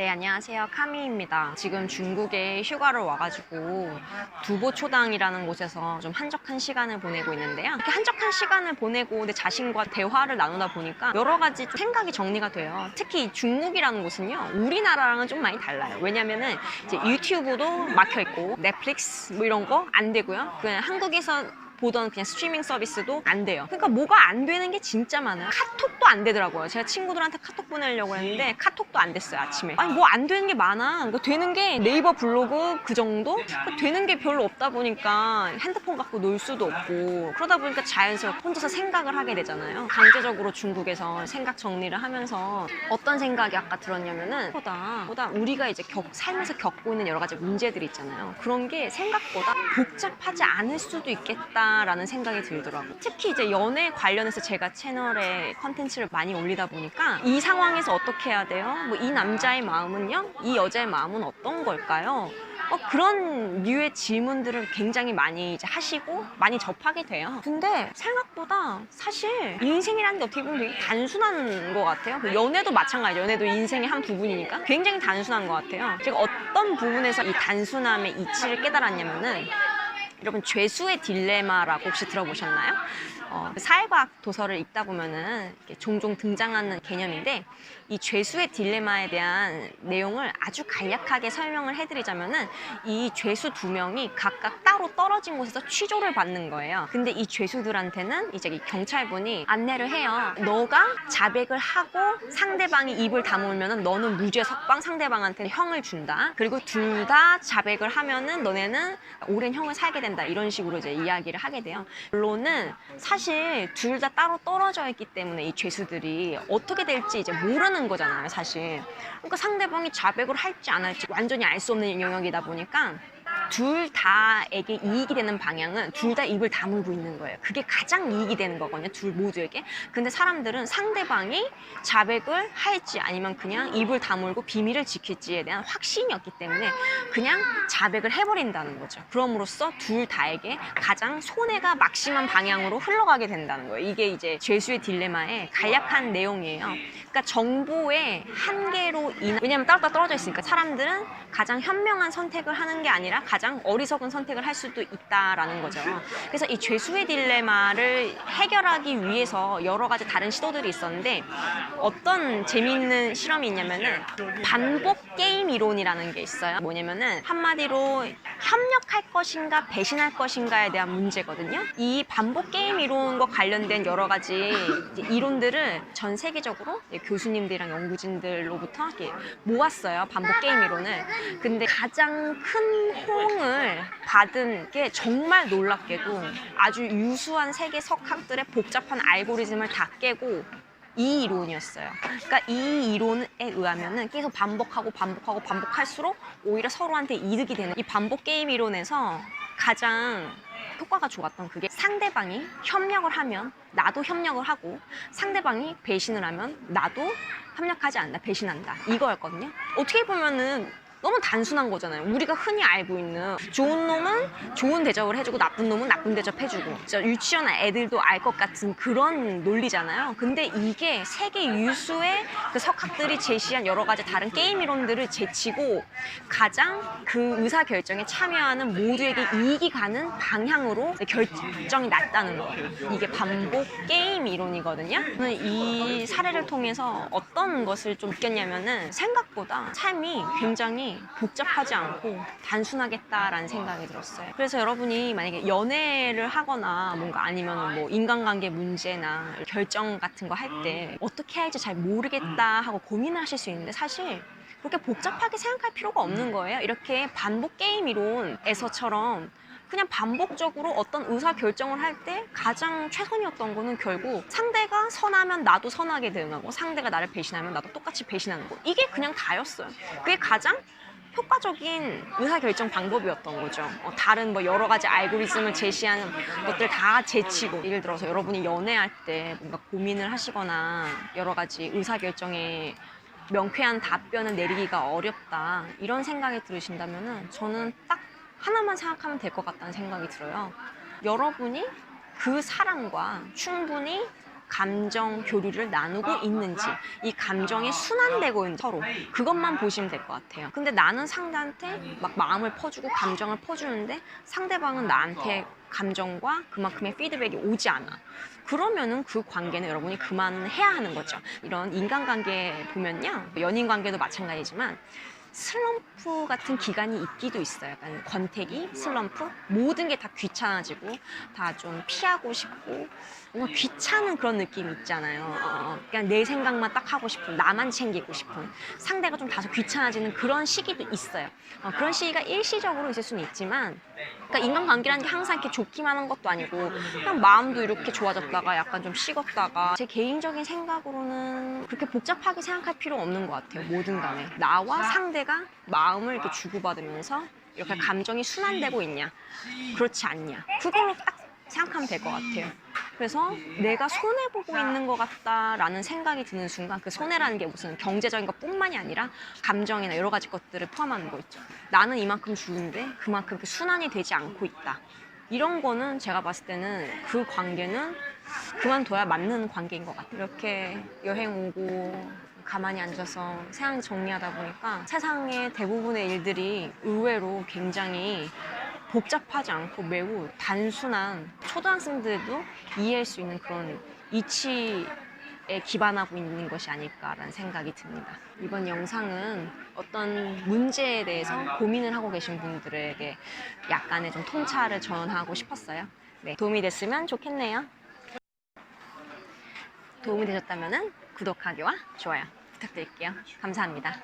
네, 안녕하세요. 카미입니다. 지금 중국에 휴가를 와가지고 두보초당이라는 곳에서 좀 한적한 시간을 보내고 있는데요. 이렇게 한적한 시간을 보내고 내 자신과 대화를 나누다 보니까 여러 가지 좀 생각이 정리가 돼요. 특히 중국이라는 곳은요, 우리나라랑은 좀 많이 달라요. 왜냐면은 이제 유튜브도 막혀 있고 넷플릭스 뭐 이런 거 안 되고요. 그냥 한국에서 보던 그냥 스트리밍 서비스도 안 돼요. 그러니까 뭐가 안 되는 게 진짜 많아요. 카톡도 안 되더라고요. 제가 친구들한테 카톡 보내려고 했는데 카톡도 안 됐어요, 아침에. 아니 뭐 안 되는 게 많아. 그러니까 되는 게 네이버 블로그 그 정도? 그러니까 되는 게 별로 없다 보니까 핸드폰 갖고 놀 수도 없고, 그러다 보니까 자연스럽게 혼자서 생각을 하게 되잖아요. 강제적으로 중국에서 생각 정리를 하면서 어떤 생각이 아까 들었냐면은 보다 우리가 이제 살면서 겪고 있는 여러 가지 문제들이 있잖아요. 그런 게 생각보다 복잡하지 않을 수도 있겠다 라는 생각이 들더라고요. 특히 이제 연애 관련해서 제가 채널에 컨텐츠를 많이 올리다 보니까 이 상황에서 어떻게 해야 돼요? 뭐 이 남자의 마음은요? 이 여자의 마음은 어떤 걸까요? 그런 류의 질문들을 굉장히 많이 이제 하시고 많이 접하게 돼요. 근데 생각보다 사실 인생이라는 게 어떻게 보면 되게 단순한 것 같아요. 그 연애도 마찬가지죠. 연애도 인생의 한 부분이니까 굉장히 단순한 것 같아요. 제가 어떤 부분에서 이 단순함의 이치를 깨달았냐면은, 여러분 죄수의 딜레마라고 혹시 들어보셨나요? 사회과학 도서를 읽다 보면은 종종 등장하는 개념인데, 이 죄수의 딜레마에 대한 내용을 아주 간략하게 설명을 해드리자면은, 이 죄수 두 명이 각각 따로 떨어진 곳에서 취조를 받는 거예요. 근데 이 죄수들한테는 이제 이 경찰분이 안내를 해요. 너가 자백을 하고 상대방이 입을 다물면은 너는 무죄 석방, 상대방한테 형을 준다. 그리고 둘 다 자백을 하면은 너네는 오랜 형을 살게 된다. 이런 식으로 이제 이야기를 하게 돼요. 결론은 사실 둘 다 따로 떨어져 있기 때문에 이 죄수들이 어떻게 될지 이제 모르는 거잖아요, 사실. 그러니까 상대방이 자백을 할지 안 할지 완전히 알 수 없는 영역이다 보니까 둘 다에게 이익이 되는 방향은 둘 다 입을 다물고 있는 거예요. 그게 가장 이익이 되는 거거든요, 둘 모두에게. 근데 사람들은 상대방이 자백을 할지 아니면 그냥 입을 다물고 비밀을 지킬지에 대한 확신이 없기 때문에 그냥 자백을 해버린다는 거죠. 그럼으로써 둘 다에게 가장 손해가 막심한 방향으로 흘러가게 된다는 거예요. 이게 이제 죄수의 딜레마의 간략한 내용이에요. 그러니까 정보의 한계로 왜냐면 따로 떨어져 있으니까 사람들은 가장 현명한 선택을 하는 게 아니라 가장 어리석은 선택을 할 수도 있다라는 거죠. 그래서 이 죄수의 딜레마를 해결하기 위해서 여러 가지 다른 시도들이 있었는데, 어떤 재미있는 실험이 있냐면은 반복 게임 이론이라는 게 있어요. 뭐냐면은 한마디로 협력할 것인가 배신할 것인가에 대한 문제거든요. 이 반복 게임 이론과 관련된 여러 가지 이론들을 전 세계적으로 교수님들이랑 연구진들로부터 이렇게 모았어요, 반복 게임 이론을. 근데 가장 큰 호응을 받은 게 정말 놀랍게도 아주 유수한 세계 석학들의 복잡한 알고리즘을 다 깨고 이 이론이었어요. 그러니까 이 이론에 의하면은 계속 반복할수록 오히려 서로한테 이득이 되는, 이 반복 게임 이론에서 가장 효과가 좋았던 그게, 상대방이 협력을 하면 나도 협력을 하고, 상대방이 배신을 하면 나도 협력하지 않는다, 배신한다, 이거였거든요. 어떻게 보면은 너무 단순한 거잖아요. 우리가 흔히 알고 있는 좋은 놈은 좋은 대접을 해주고 나쁜 놈은 나쁜 대접해주고, 진짜 유치원 애들도 알 것 같은 그런 논리잖아요. 근데 이게 세계 유수의 그 석학들이 제시한 여러 가지 다른 게임 이론들을 제치고 가장 그 의사결정에 참여하는 모두에게 이익이 가는 방향으로 결정이 났다는 거예요. 이게 반복 게임 이론이거든요. 저는 이 사례를 통해서 어떤 것을 좀 느꼈냐면은, 생각보다 삶이 굉장히 복잡하지 않고 단순하겠다라는 생각이 들었어요. 그래서 여러분이 만약에 연애를 하거나 뭔가 아니면 뭐 인간관계 문제나 결정 같은 거 할 때 어떻게 할지 잘 모르겠다 하고 고민을 하실 수 있는데, 사실 그렇게 복잡하게 생각할 필요가 없는 거예요. 이렇게 반복 게임 이론에서처럼 그냥 반복적으로 어떤 의사 결정을 할 때 가장 최선이었던 거는 결국 상대가 선하면 나도 선하게 대응하고, 상대가 나를 배신하면 나도 똑같이 배신하는 거. 이게 그냥 다였어요. 그게 가장 효과적인 의사결정 방법이었던 거죠. 다른 뭐 여러 가지 알고리즘을 제시하는 것들 다 제치고, 예를 들어서 여러분이 연애할 때 뭔가 고민을 하시거나 여러 가지 의사결정에 명쾌한 답변을 내리기가 어렵다, 이런 생각이 들으신다면은 저는 딱 하나만 생각하면 될 것 같다는 생각이 들어요. 여러분이 그 사람과 충분히 감정 교류를 나누고 있는지, 이 감정이 순환되고 있는지 서로 그것만 보시면 될 것 같아요. 근데 나는 상대한테 막 마음을 퍼주고 감정을 퍼주는데 상대방은 나한테 감정과 그만큼의 피드백이 오지 않아. 그러면은 그 관계는 여러분이 그만해야 하는 거죠. 이런 인간관계 보면요, 연인 관계도 마찬가지지만 슬럼프 같은 기간이 있기도 있어요. 약간 권태기, 슬럼프, 모든 게 다 귀찮아지고 다 좀 피하고 싶고 뭔가 귀찮은 그런 느낌이 있잖아요. 그냥 내 생각만 딱 하고 싶은, 나만 챙기고 싶은, 상대가 좀 다소 귀찮아지는 그런 시기도 있어요. 그런 시기가 일시적으로 있을 수는 있지만, 그러니까 인간관계라는 게 항상 이렇게 좋기만 한 것도 아니고 그냥 마음도 이렇게 좋아졌다가 약간 좀 식었다가, 제 개인적인 생각으로는 그렇게 복잡하게 생각할 필요 없는 것 같아요. 뭐든 간에 나와 상대가 마음을 이렇게 주고받으면서 이렇게 감정이 순환되고 있냐, 그렇지 않냐, 그걸로 딱 생각하면 될 것 같아요. 그래서 내가 손해보고 있는 것 같다라는 생각이 드는 순간, 그 손해라는 게 무슨 경제적인 것뿐만이 아니라 감정이나 여러 가지 것들을 포함하는 거 있죠. 나는 이만큼 주는데 그만큼 이렇게 순환이 되지 않고 있다. 이런 거는 제가 봤을 때는 그 관계는 그만둬야 맞는 관계인 것 같아요. 이렇게 여행 오고 가만히 앉아서 세상 정리하다 보니까 세상의 대부분의 일들이 의외로 굉장히 복잡하지 않고 매우 단순한, 초등학생들도 이해할 수 있는 그런 이치에 기반하고 있는 것이 아닐까라는 생각이 듭니다. 이번 영상은 어떤 문제에 대해서 고민을 하고 계신 분들에게 약간의 좀 통찰을 전하고 싶었어요. 네, 도움이 됐으면 좋겠네요. 도움이 되셨다면 구독하기와 좋아요 부탁드릴게요. 감사합니다.